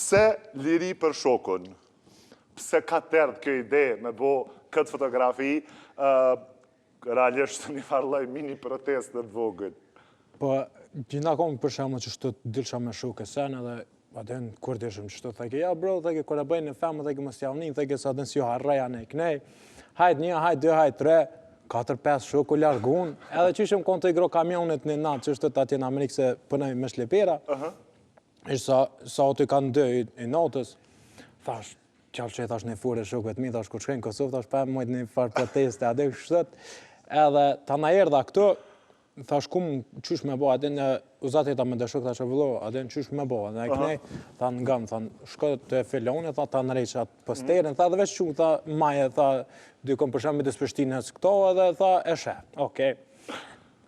Pse liri për shokun? Pse ka tërë kjo ide me bo këtë fotografi, realisht një farloj mini protest në të vogël? Po, gjina komi për shemë që shtu të dilësha me shukë e sen edhe aden kur dishëm që shtu theke, ja bro, theke, kur e bëjnë në femë, theke, më stjavnin, theke, sa den si jo harreja ne kënej, hajt një, hajt dy, hajt tre, 4-5 shuku largun, edhe që ishëm konë të igro kamionit një natë, që shtu të atje në Amerikë se pënoj me shlepera, ishtë sa o të kanë dy i notës, thash, qalë që i thash një fure shukëve të mi, thash, kur shkojnë Kosovë, thash, pa mojt një farë proteste, adhe kështët, edhe ta na erdha këtu, thash kum qysh me bo, adin uzati ta me dëshuk, thash e vëllo, adin qysh me bo, dhe e kënej, than ngam, than shko të filoni, tha ta nërejq atë posterin, tha dhe veç qënë, tha maje, tha dy kom përsham i dëspështinës këto, edhe tha e shë, okej.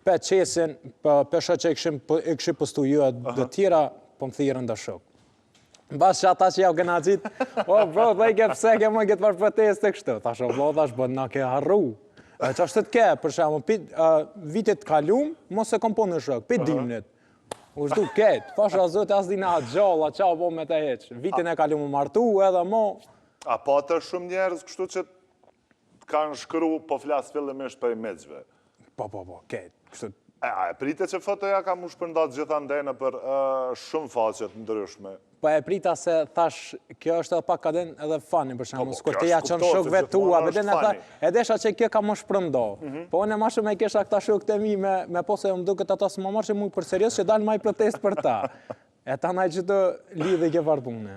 Pe qesin, pesha që i këshim postu ju dhe tjera, po më thirën dëshuk. Bas që ata që jau gëna gjitë, o bro, dhe i ke pse ke më këtë farë proteste kështu, thash o vlo, thash, bë na ke harru. Që ashtë të ke, për shemë, vitet kalum, mos e kom po në shok, pit dimnit. U shdu ketë, pasha zëtë as dina gjalla, qa po me të heqë. Vitin e kalum më martu edhe mo. A po të shumë njerës kështu që kanë shkru po flasë fillimisht për i mezve? Po, ketë. E prite që fotoja ka mu shpërndat gjitha ndene për shumë faqet ndryshme? Po e prita se thash, kjo është edhe pak ka den edhe fani, për shemë, s'kur të ja qënë shokve tua, edesha që kjo ka më shpërndo. Po unë e ma shumë e kesha këta shok të mi me pose më duket ata së më marë që mu për serios që dalë maj protest për ta. E ta naj që të lidhe i ke farpune.